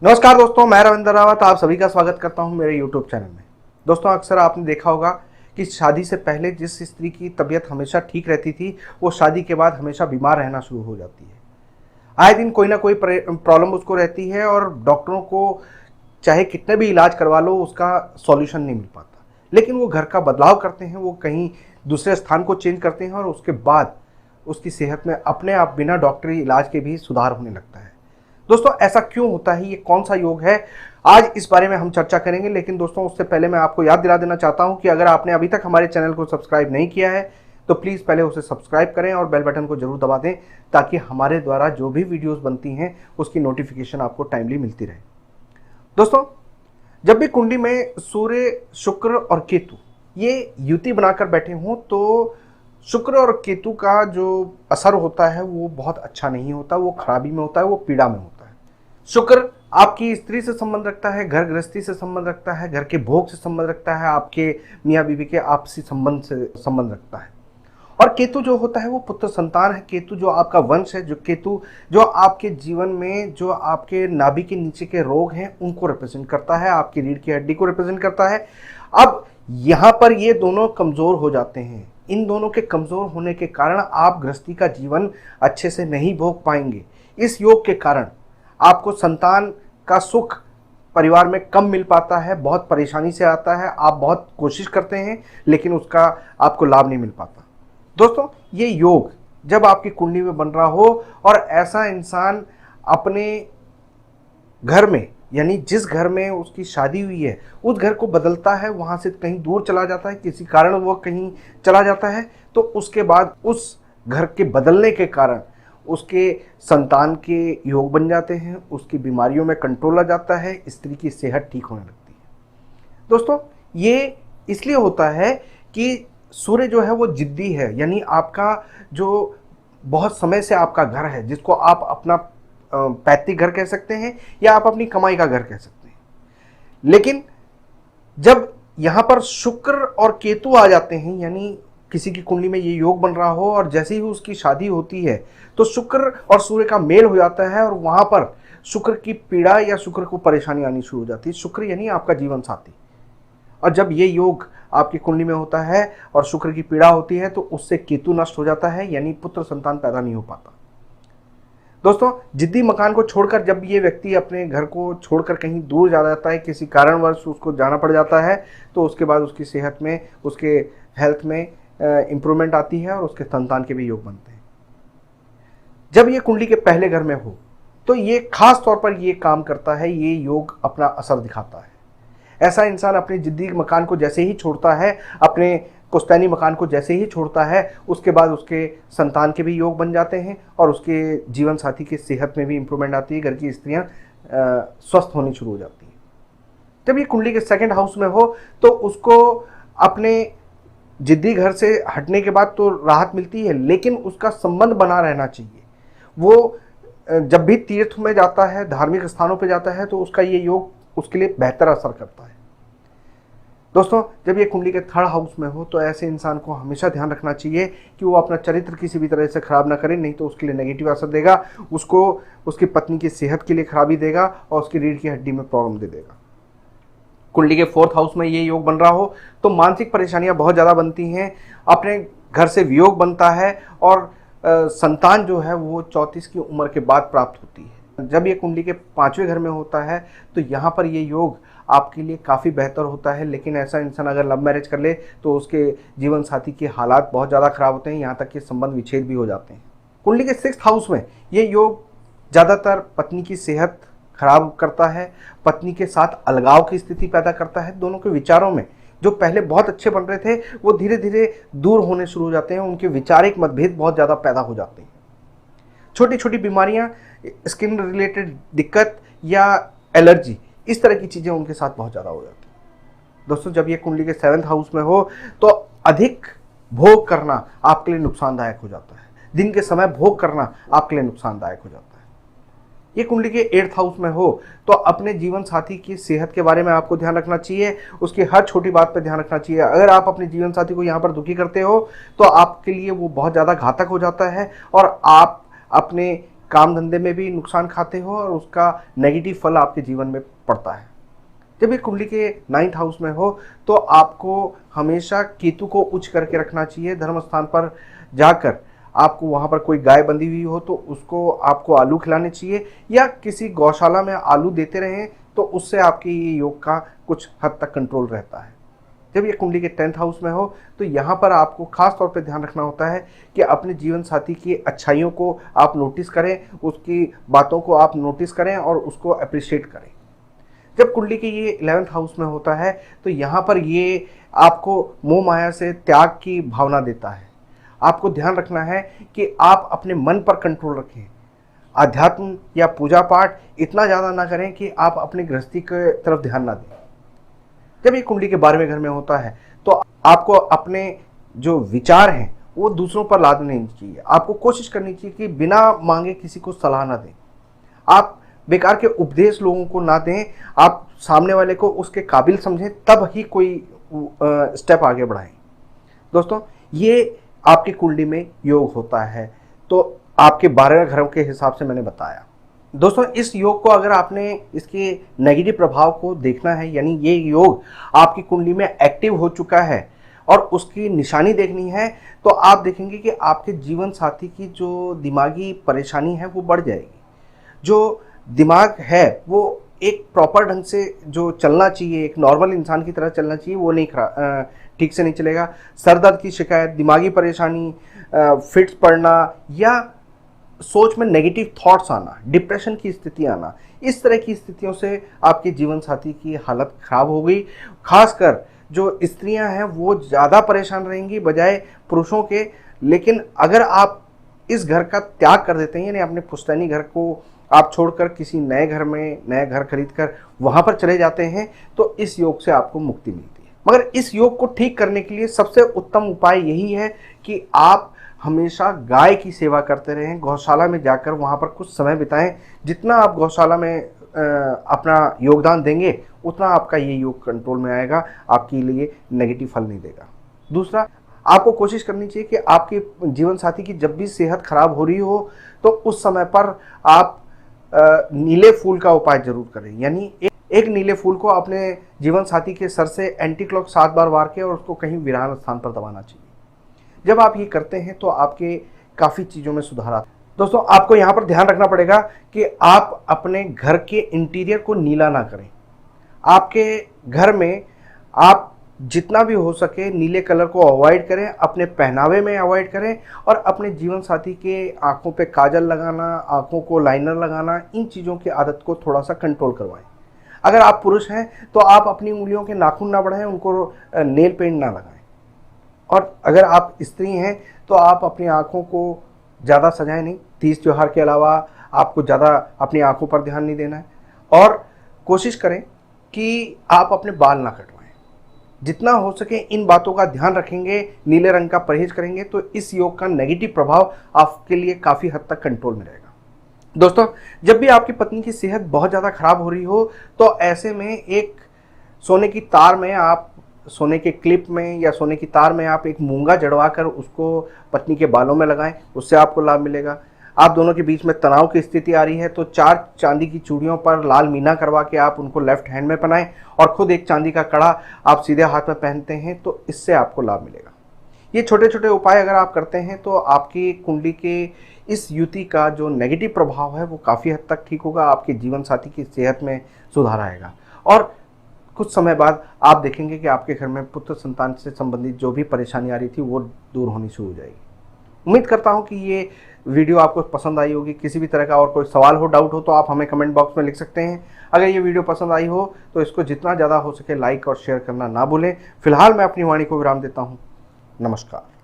नमस्कार दोस्तों, मैं रविंद्र रावत आप सभी का स्वागत करता हूं मेरे YouTube चैनल में। दोस्तों, अक्सर आपने देखा होगा कि शादी से पहले जिस स्त्री की तबीयत हमेशा ठीक रहती थी, वो शादी के बाद हमेशा बीमार रहना शुरू हो जाती है। आए दिन कोई ना कोई प्रॉब्लम उसको रहती है और डॉक्टरों को चाहे कितने भी इलाज करवा लो, उसका सॉल्यूशन नहीं मिल पाता। लेकिन वो घर का बदलाव करते हैं, वो कहीं दूसरे स्थान को चेंज करते हैं और उसके बाद उसकी सेहत में अपने आप बिना डॉक्टरी इलाज के भी सुधार होने लगता है। दोस्तों, ऐसा क्यों होता है? ये कौन सा योग है? आज इस बारे में हम चर्चा करेंगे। लेकिन दोस्तों, उससे पहले मैं आपको याद दिला देना चाहता हूं कि अगर आपने अभी तक हमारे चैनल को सब्सक्राइब नहीं किया है तो प्लीज़ पहले उसे सब्सक्राइब करें और बेल बटन को जरूर दबा दें, ताकि हमारे द्वारा जो भी वीडियोस बनती हैं उसकी नोटिफिकेशन आपको टाइमली मिलती रहे। दोस्तों, जब भी कुंडली में सूर्य, शुक्र और केतु ये युति बनाकर बैठे हों तो शुक्र और केतु का जो असर होता है वो बहुत अच्छा नहीं होता, वो खराबी में होता है, वो पीड़ा में होता है। शुक्र आपकी स्त्री से संबंध रखता है, घर गृहस्थी से संबंध रखता है, घर के भोग से संबंध रखता है, आपके मियाँ बीवी के आपसी संबंध से संबंध रखता है। और केतु जो होता है वो पुत्र संतान है। केतु जो आपका वंश है, जो केतु जो आपके जीवन में जो आपके नाभि के नीचे के रोग हैं उनको रिप्रेजेंट करता है, आपकी रीढ़ की हड्डी को रिप्रेजेंट करता है। अब यहाँ पर ये दोनों कमज़ोर हो जाते हैं। इन दोनों के कमज़ोर होने के कारण आप गृहस्थी का जीवन अच्छे से नहीं भोग पाएंगे। इस योग के कारण आपको संतान का सुख परिवार में कम मिल पाता है, बहुत परेशानी से आता है। आप बहुत कोशिश करते हैं लेकिन उसका आपको लाभ नहीं मिल पाता। दोस्तों, ये योग जब आपकी कुंडली में बन रहा हो और ऐसा इंसान अपने घर में, यानी जिस घर में उसकी शादी हुई है उस घर को बदलता है, वहाँ से कहीं दूर चला जाता है, किसी कारण वो कहीं चला जाता है, तो उसके बाद उस घर के बदलने के कारण उसके संतान के योग बन जाते हैं, उसकी बीमारियों में कंट्रोल आ जाता है, स्त्री की सेहत ठीक होने लगती है। दोस्तों, ये इसलिए होता है कि सूर्य जो है वो जिद्दी है, यानी आपका जो बहुत समय से आपका घर है, जिसको आप अपना पैतृक घर कह सकते हैं या आप अपनी कमाई का घर कह सकते हैं। लेकिन जब यहाँ पर शुक्र और केतु आ जाते हैं, यानी किसी की कुंडली में ये योग बन रहा हो और जैसे ही उसकी शादी होती है तो शुक्र और सूर्य का मेल हो जाता है और वहाँ पर शुक्र की पीड़ा या शुक्र को परेशानी आनी शुरू हो जाती है। शुक्र यानी आपका जीवन साथी। और जब ये योग आपकी कुंडली में होता है और शुक्र की पीड़ा होती है तो उससे केतु नष्ट हो जाता है, यानी पुत्र संतान पैदा नहीं हो पाता। दोस्तों, जिद्दी मकान को छोड़कर जब ये व्यक्ति अपने घर को छोड़कर कहीं दूर जा जाता है, किसी कारणवश उसको जाना पड़ जाता है, तो उसके बाद उसकी सेहत में, उसके हेल्थ में इम्प्रूवमेंट आती है और उसके संतान के भी योग बनते हैं। जब ये कुंडली के पहले घर में हो तो ये खास तौर पर ये काम करता है, ये योग अपना असर दिखाता है। ऐसा इंसान अपने जिद्दी मकान को जैसे ही छोड़ता है, अपने पुश्तैनी मकान को जैसे ही छोड़ता है, उसके बाद उसके संतान के भी योग बन जाते हैं और उसके जीवन साथी की सेहत में भी इम्प्रूवमेंट आती है, घर की स्त्रियां स्वस्थ होनी शुरू हो जाती हैं। जब ये कुंडली के सेकंड हाउस में हो तो उसको अपने जिद्दी घर से हटने के बाद तो राहत मिलती है, लेकिन उसका संबंध बना रहना चाहिए। वो जब भी तीर्थ में जाता है, धार्मिक स्थानों पर जाता है, तो उसका ये योग उसके लिए बेहतर असर करता है। दोस्तों, जब ये कुंडली के थर्ड हाउस में हो तो ऐसे इंसान को हमेशा ध्यान रखना चाहिए कि वो अपना चरित्र किसी भी तरह से खराब ना करे, नहीं तो उसके लिए नेगेटिव असर देगा, उसको उसकी पत्नी की सेहत के लिए खराबी देगा और उसकी रीढ़ की हड्डी में प्रॉब्लम दे देगा। कुंडली के फोर्थ हाउस में ये योग बन रहा हो तो मानसिक परेशानियां बहुत ज़्यादा बनती हैं, अपने घर से वियोग बनता है और संतान जो है वो 34 की उम्र के बाद प्राप्त होती है। जब ये कुंडली के पांचवें घर में होता है तो यहाँ पर ये योग आपके लिए काफ़ी बेहतर होता है। लेकिन ऐसा इंसान अगर लव मैरिज कर ले तो उसके जीवन साथी के हालात बहुत ज़्यादा खराब होते हैं, यहाँ तक कि संबंध विच्छेद भी हो जाते हैं। कुंडली के सिक्स्थ हाउस में ये योग ज़्यादातर पत्नी की सेहत खराब करता है, पत्नी के साथ अलगाव की स्थिति पैदा करता है। दोनों के विचारों में जो पहले बहुत अच्छे बन रहे थे वो धीरे धीरे दूर होने शुरू हो जाते हैं, उनके विचारिक मतभेद बहुत ज़्यादा पैदा हो जाते हैं। छोटी छोटी बीमारियां, स्किन रिलेटेड दिक्कत या एलर्जी, इस तरह की चीज़ें उनके साथ बहुत ज़्यादा हो जाती हैं। दोस्तों, जब ये कुंडली के सेवंथ हाउस में हो तो अधिक भोग करना आपके लिए नुकसानदायक हो जाता है। दिन के समय भोग करना आपके लिए नुकसानदायक हो जाता है। ये कुंडली के एट्थ हाउस में हो तो अपने जीवन साथी की सेहत के बारे में आपको ध्यान रखना चाहिए, उसकी हर छोटी बात पर ध्यान रखना चाहिए। अगर आप अपने जीवन साथी को यहाँ पर दुखी करते हो तो आपके लिए वो बहुत ज़्यादा घातक हो जाता है और आप अपने काम धंधे में भी नुकसान खाते हो और उसका नेगेटिव फल आपके जीवन में पड़ता है। जब ये कुंडली के 9th हाउस में हो तो आपको हमेशा केतु को उच्च करके रखना चाहिए। धर्म स्थान पर जाकर आपको वहाँ पर कोई गाय बंधी हुई हो तो उसको आपको आलू खिलाने चाहिए, या किसी गौशाला में आलू देते रहें तो उससे आपके ये योग का कुछ हद तक कंट्रोल रहता है। जब ये कुंडली के 10th हाउस में हो तो यहाँ पर आपको खास तौर पे ध्यान रखना होता है कि अपने जीवन साथी की अच्छाइयों को आप नोटिस करें, उसकी बातों को आप नोटिस करें और उसको अप्रिशिएट करें। जब कुंडली के ये 11th हाउस में होता है तो यहाँ पर ये आपको मोह माया से त्याग की भावना देता है। आपको ध्यान रखना है कि आप अपने मन पर कंट्रोल रखें। आध्यात्म या पूजा पाठ इतना ज़्यादा ना करें कि आप अपनी गृहस्थी की तरफ ध्यान ना दें। जब ये कुंडली के 12वें घर में होता है तो आपको अपने जो विचार हैं वो दूसरों पर लादने नहीं चाहिए। आपको कोशिश करनी चाहिए कि बिना मांगे किसी को सलाह ना दें। आप बेकार के उपदेश लोगों को ना दें। आप सामने वाले को उसके काबिल समझें, तब ही कोई स्टेप आगे बढ़ाएं। दोस्तों, ये आपकी कुंडली में योग होता है तो आपके 12वें घरों के हिसाब से मैंने बताया। दोस्तों, इस योग को अगर आपने इसके नेगेटिव प्रभाव को देखना है, यानी ये योग आपकी कुंडली में एक्टिव हो चुका है और उसकी निशानी देखनी है, तो आप देखेंगे कि आपके जीवन साथी की जो दिमागी परेशानी है वो बढ़ जाएगी। जो दिमाग है वो एक प्रॉपर ढंग से जो चलना चाहिए, एक नॉर्मल इंसान की तरह चलना चाहिए, वो नहीं ठीक से नहीं चलेगा। सर दर्द की शिकायत, दिमागी परेशानी, फिट्स पड़ना या सोच में नेगेटिव थॉट्स आना, डिप्रेशन की स्थिति आना, इस तरह की स्थितियों से आपके जीवन साथी की हालत खराब हो गई। खासकर जो स्त्रियां हैं वो ज़्यादा परेशान रहेंगी बजाय पुरुषों के। लेकिन अगर आप इस घर का त्याग कर देते हैं, यानी अपने पुश्तैनी घर को आप छोड़कर किसी नए घर में नया घर खरीद कर वहाँ पर चले जाते हैं, तो इस योग से आपको मुक्ति मिलती है। मगर इस योग को ठीक करने के लिए सबसे उत्तम उपाय यही है कि आप हमेशा गाय की सेवा करते रहें, गौशाला में जाकर वहाँ पर कुछ समय बिताएं। जितना आप गौशाला में अपना योगदान देंगे उतना आपका ये योग कंट्रोल में आएगा, आपके लिए नेगेटिव फल नहीं देगा। दूसरा, आपको कोशिश करनी चाहिए कि आपके जीवन साथी की जब भी सेहत खराब हो रही हो तो उस समय पर आप नीले फूल का उपाय जरूर करें। यानी एक नीले फूल को अपने जीवन साथी के सर से एंटी क्लॉक 7 बार वार के और उसको कहीं वीरान स्थान पर दबाना चाहिए। जब आप ये करते हैं तो आपके काफ़ी चीज़ों में सुधार आता है। दोस्तों, आपको यहाँ पर ध्यान रखना पड़ेगा कि आप अपने घर के इंटीरियर को नीला ना करें। आपके घर में आप जितना भी हो सके नीले कलर को अवॉइड करें, अपने पहनावे में अवॉइड करें और अपने जीवन साथी के आंखों पे काजल लगाना, आंखों को लाइनर लगाना, इन चीज़ों की आदत को थोड़ा सा कंट्रोल करवाएं। अगर आप पुरुष हैं तो आप अपनी उंगलियों के नाखून ना बढ़ाएं, उनको नेल पेंट ना लगाएं। और अगर आप स्त्री हैं तो आप अपनी आंखों को ज़्यादा सजाएं नहीं। तीज त्यौहार के अलावा आपको ज़्यादा अपनी आंखों पर ध्यान नहीं देना है। और कोशिश करें कि आप अपने बाल ना कटवाएं। जितना हो सके इन बातों का ध्यान रखेंगे, नीले रंग का परहेज करेंगे तो इस योग का नेगेटिव प्रभाव आपके लिए काफ़ी हद तक कंट्रोल में रहेगा। दोस्तों, जब भी आपकी पत्नी की सेहत बहुत ज़्यादा खराब हो रही हो तो ऐसे में एक सोने की तार में आप, सोने के क्लिप में या सोने की तार में आप एक मूंगा जड़वा कर उसको पत्नी के बालों में लगाएं, उससे आपको लाभ मिलेगा। आप दोनों के बीच में तनाव की स्थिति आ रही है तो 4 चांदी की चूड़ियों पर लाल मीना करवा के आप उनको लेफ्ट हैंड में पहनाएं और खुद एक चांदी का कड़ा आप सीधे हाथ में पहनते हैं तो इससे आपको लाभ मिलेगा। ये छोटे छोटे उपाय अगर आप करते हैं तो आपकी कुंडली के इस युति का जो नेगेटिव प्रभाव है वो काफ़ी हद तक ठीक होगा। आपके जीवन साथी की सेहत में सुधार आएगा और कुछ समय बाद आप देखेंगे कि आपके घर में पुत्र संतान से संबंधित जो भी परेशानी आ रही थी वो दूर होनी शुरू हो जाएगी। उम्मीद करता हूं कि ये वीडियो आपको पसंद आई होगी। किसी भी तरह का और कोई सवाल हो, डाउट हो तो आप हमें कमेंट बॉक्स में लिख सकते हैं। अगर ये वीडियो पसंद आई हो तो इसको जितना ज़्यादा हो सके लाइक और शेयर करना ना भूलें। फिलहाल मैं अपनी वाणी को विराम देता हूँ। नमस्कार।